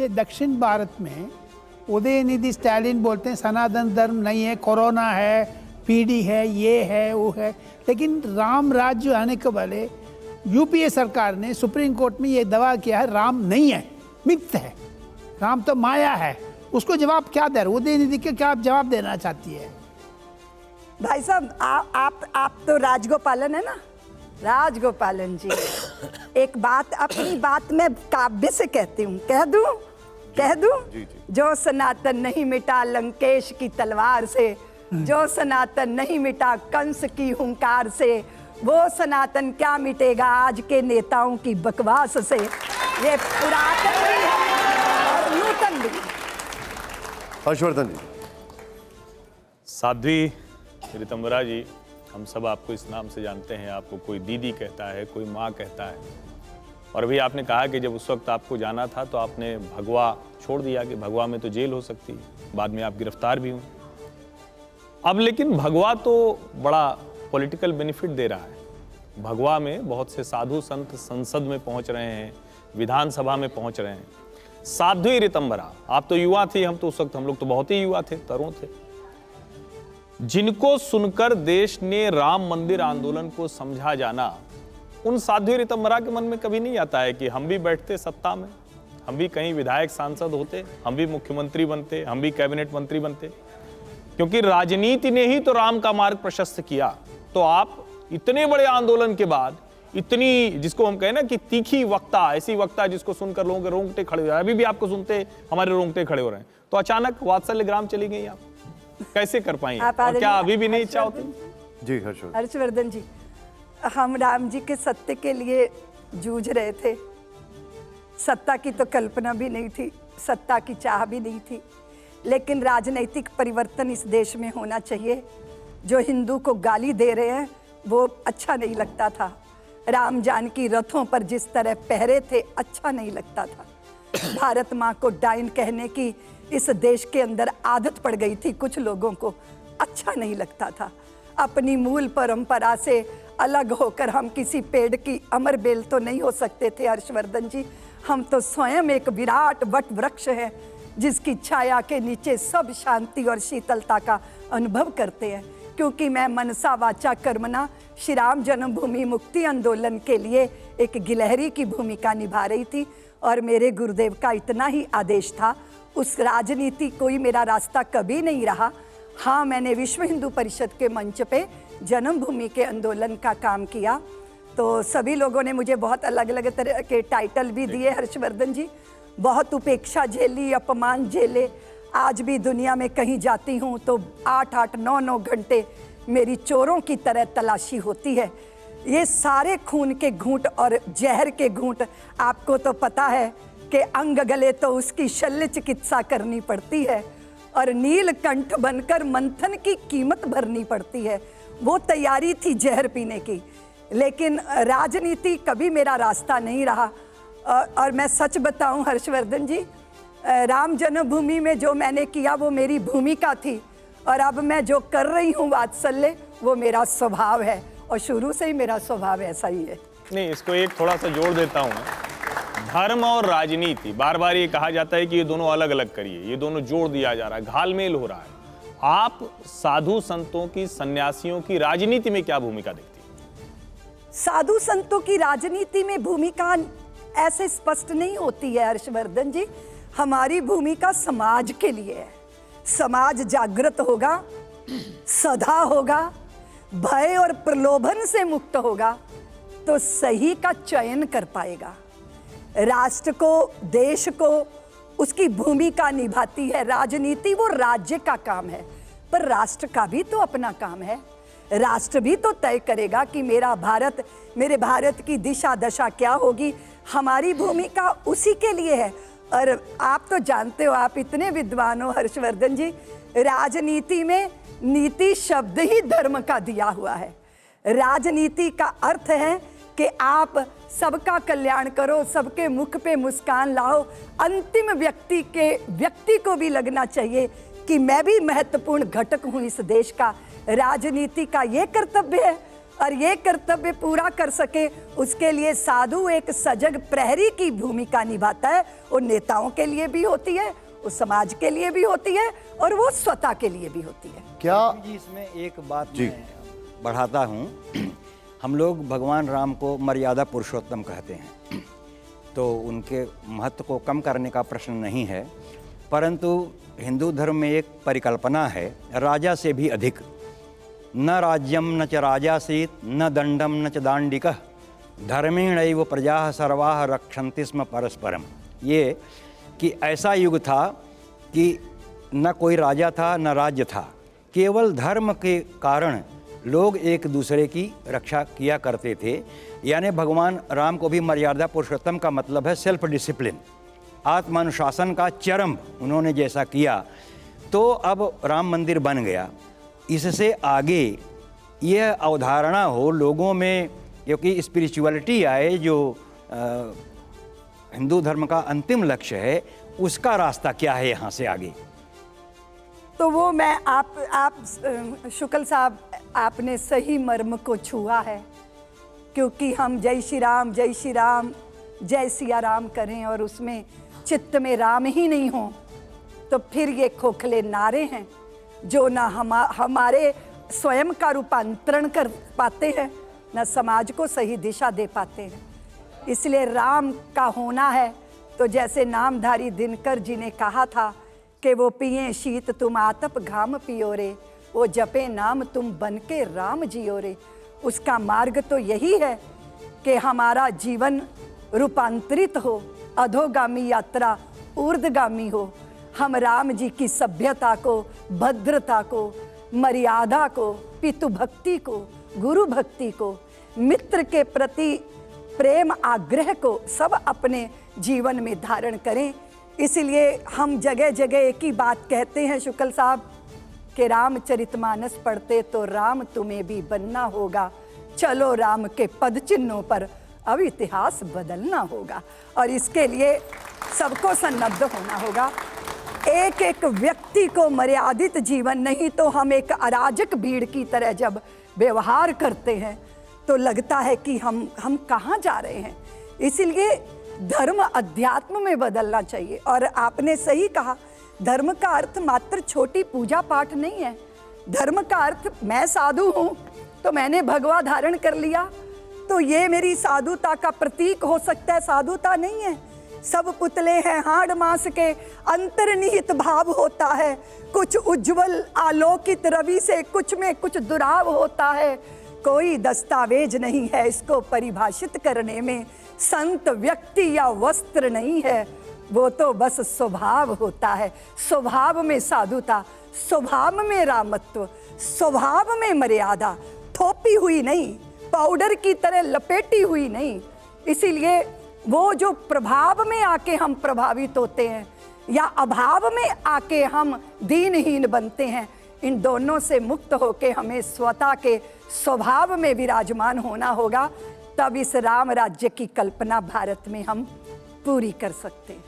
कि दक्षिण भारत में उदयनिधि स्टालिन बोलते हैं सनातन धर्म नहीं है, कोरोना है, पीढ़ी है, ये है, वो है। लेकिन राम राज्य आने के पहले यूपीए सरकार ने सुप्रीम कोर्ट में ये दावा किया है राम नहीं है, मिथ्या है, राम तो माया है। उसको जवाब क्या दे रहे? उदयनिधि के क्या आप जवाब देना चाहती है? भाई साहब आप तो राजगोपालन है ना, राजगोपालन जी। एक बात अपनी बात में काव्य से कहती हूँ, कह दूं जो सनातन नहीं मिटा लंकेश की तलवार से, जो सनातन नहीं मिटा कंस की हुंकार से, वो सनातन क्या मिटेगा आज के नेताओं की बकवास से। ये पुरातन भी है और नूतन भी। हर्षवर्धन जी। साध्वी ऋतंबरा जी, हम सब आपको इस नाम से जानते हैं, आपको कोई दीदी कहता है, कोई माँ कहता है। और अभी आपने कहा कि जब उस वक्त आपको जाना था तो आपने भगवा छोड़ दिया कि भगवा में तो जेल हो सकती है, बाद में आप गिरफ्तार भी हुए। अब लेकिन भगवा तो बड़ा पॉलिटिकल बेनिफिट दे रहा है। भगवा में बहुत से साधु संत संसद में पहुंच रहे हैं, विधानसभा में पहुंच रहे हैं। साध्वी ऋतंबरा, आप तो युवा थी, हम तो उस वक्त हम लोग तो बहुत ही युवा थे, तरुण थे, जिनको सुनकर देश ने राम मंदिर आंदोलन को समझा जाना, उन साध्वी ऋतंबरा के मन में कभी नहीं आता है कि हम भी बैठते सत्ता में, हम भी कहीं विधायक सांसद होते, हम भी मुख्यमंत्री बनते, हम भी कैबिनेट मंत्री बनते। क्योंकि राजनीति ने ही तो राम का मार्ग प्रशस्त किया। तो आप इतने बड़े आंदोलन के बाद इतनी, जिसको हम कहें ना कि तीखी वक्ता, ऐसी वक्ता जिसको सुनकर लोगों के रोंगटे खड़े हो रहे हैं, अभी भी आपको सुनते हमारे रोंगटे खड़े हो रहे हैं, तो अचानक वात्सल्य ग्राम चली गई आप, कैसे कर पाई? और क्या अभी भी नहीं इच्छा होती? जी हर्षवर्धन जी, हम राम जी के सत्य के लिए जूझ रहे थे। सत्ता की तो कल्पना भी नहीं थी, सत्ता की चाह भी नहीं थी, लेकिन राजनीतिक परिवर्तन इस देश में होना चाहिए। जो हिंदू को गाली दे रहे हैं वो अच्छा नहीं लगता था। राम जानकी रथों पर जिस तरह पहरे थे, अच्छा नहीं लगता था। भारत माँ को डायन कहने की इस देश के अंदर आदत पड़ गई थी कुछ लोगों को, अच्छा नहीं लगता था। अपनी मूल परंपरा से अलग होकर हम किसी पेड़ की अमर बेल तो नहीं हो सकते थे हर्षवर्धन जी। हम तो स्वयं एक विराट वट वृक्ष है जिसकी छाया के नीचे सब शांति और शीतलता का अनुभव करते हैं। क्योंकि मैं मनसा वाचा कर्मणा श्री राम जन्मभूमि मुक्ति आंदोलन के लिए एक गिलहरी की भूमिका निभा रही थी और मेरे गुरुदेव का इतना ही आदेश था। उस राजनीति कोई मेरा रास्ता कभी नहीं रहा। हाँ, मैंने विश्व हिंदू परिषद के मंच पे जन्मभूमि के आंदोलन का काम किया, तो सभी लोगों ने मुझे बहुत अलग अलग तरह के टाइटल भी दिए हर्षवर्धन जी। बहुत उपेक्षा झेली, अपमान झेले। आज भी दुनिया में कहीं जाती हूँ तो 8-8, 9-9 घंटे मेरी चोरों की तरह तलाशी होती है। ये सारे खून के घूंट और जहर के घूंट, आपको तो पता है कि अंग गले तो उसकी शल्य चिकित्सा करनी पड़ती है और नीलकंठ बनकर मंथन की कीमत भरनी पड़ती है। वो तैयारी थी जहर पीने की, लेकिन राजनीति कभी मेरा रास्ता नहीं रहा। और मैं सच बताऊं हर्षवर्धन जी, राम जन्मभूमि में जो मैंने किया वो मेरी भूमिका थी, और अब मैं जो कर रही हूँ वात्सल्य, वो मेरा स्वभाव है और शुरू से ही मेरा स्वभाव ऐसा ही है। नहीं, इसको एक थोड़ा सा जोड़ देता हूँ। धर्म और राजनीति, बार बार ये कहा जाता है कि ये दोनों अलग अलग करिए, ये दोनों जोड़ दिया जा रहा है, घालमेल हो रहा है। आप साधु संतों की, सन्यासियों की राजनीति में क्या भूमिका देखती हैं? साधु संतों की राजनीति में भूमिका ऐसे स्पष्ट नहीं होती है हर्षवर्धन जी। हमारी भूमिका समाज के लिए है। समाज जागृत होगा, सदा होगा, भय और प्रलोभन से मुक्त होगा तो सही का चयन कर पाएगा। राष्ट्र को, देश को उसकी भूमिका निभाती है राजनीति। वो राज्य का काम है, पर राष्ट्र का भी तो अपना काम है। राष्ट्र भी तो तय करेगा कि मेरा भारत, मेरे भारत की दिशा दशा क्या होगी। हमारी भूमिका उसी के लिए है। और आप तो जानते हो, आप इतने विद्वान हो हर्षवर्धन जी, राजनीति में नीति शब्द ही धर्म का दिया हुआ है। राजनीति का अर्थ है कि आप सबका कल्याण करो, सबके मुख पे मुस्कान लाओ। अंतिम व्यक्ति को भी लगना चाहिए कि मैं भी महत्वपूर्ण घटक हूँ इस देश का। राजनीति का ये कर्तव्य है। और ये कर्तव्य पूरा कर सके उसके लिए साधु एक सजग प्रहरी की भूमिका निभाता है। वो नेताओं के लिए भी होती है, वो समाज के लिए भी होती है और वो स्वतः के लिए भी होती है। क्या जी इसमें एक बात जी। मैं बढ़ाता हूँ। हम लोग भगवान राम को मर्यादा पुरुषोत्तम कहते हैं, तो उनके महत्व को कम करने का प्रश्न नहीं है, परंतु हिंदू धर्म में एक परिकल्पना है राजा से भी अधिक। न राज्यम न च राजासीत न दंडम न च दांडिकः धर्मेणैव प्रजाः सर्वाः रक्षन्ति स्म परस्परम। ये कि ऐसा युग था कि न कोई राजा था न राज्य था, केवल धर्म के कारण लोग एक दूसरे की रक्षा किया करते थे। यानी भगवान राम को भी मर्यादा पुरुषोत्तम का मतलब है सेल्फ डिसिप्लिन, आत्मानुशासन का चरम उन्होंने जैसा किया, तो अब राम मंदिर बन गया। इससे आगे यह अवधारणा हो लोगों में, क्योंकि स्पिरिचुअलिटी आए, जो हिंदू धर्म का अंतिम लक्ष्य है, उसका रास्ता क्या है यहाँ से आगे। तो वो मैं आप शुक्ल साहब, आपने सही मर्म को छुआ है, क्योंकि हम जय श्री राम जय सिया राम करें और उसमें चित्त में राम ही नहीं हो, तो फिर ये खोखले नारे हैं जो ना हमारे स्वयं का रूपांतरण कर पाते हैं, ना समाज को सही दिशा दे पाते हैं। इसलिए राम का होना है तो जैसे नामधारी दिनकर जी ने कहा था कि वो पिए शीत तुम आतप घाम पियो रे, वो जपे नाम तुम बन के राम जियो रे। उसका मार्ग तो यही है कि हमारा जीवन रूपांतरित हो, अधोगामी यात्रा ऊर्ध्वगामी हो। हम राम जी की सभ्यता को, भद्रता को, मर्यादा को, पितु भक्ति को, गुरु भक्ति को, मित्र के प्रति प्रेम आग्रह को सब अपने जीवन में धारण करें। इसलिए हम जगह जगह एक ही बात कहते हैं शुक्ल साहब कि रामचरितमानस पढ़ते तो राम तुम्हें भी बनना होगा, चलो राम के पद चिन्हों पर अब इतिहास बदलना होगा। और इसके लिए सबको सन्नद्ध होना होगा। एक एक व्यक्ति को मर्यादित जीवन, नहीं तो हम एक अराजक भीड़ की तरह जब व्यवहार करते हैं तो लगता है कि हम कहाँ जा रहे हैं। इसीलिए धर्म अध्यात्म में बदलना चाहिए। और आपने सही कहा, धर्म का अर्थ मात्र छोटी पूजा पाठ नहीं है। धर्म का अर्थ मैं साधु हूँ तो मैंने भगवा धारण कर लिया तो ये मेरी साधुता का प्रतीक हो सकता है, साधुता नहीं है। सब पुतले हैं हाड़ मांस के, अंतर्निहित भाव होता है। कुछ उज्जवल आलोकित रवि से कुछ में कुछ दुराव होता है। कोई दस्तावेज नहीं है इसको परिभाषित करने में, संत व्यक्ति या वस्त्र नहीं है, वो तो बस स्वभाव होता है। स्वभाव में साधुता, स्वभाव में रामत्व, स्वभाव में मर्यादा, थोपी हुई नहीं, पाउडर की तरह लपेटी हुई नहीं। इसीलिए वो जो प्रभाव में आके हम प्रभावित होते हैं या अभाव में आके हम दीनहीन बनते हैं, इन दोनों से मुक्त होके हमें स्वतः के स्वभाव में विराजमान होना होगा। तब इस राम राज्य की कल्पना भारत में हम पूरी कर सकते हैं।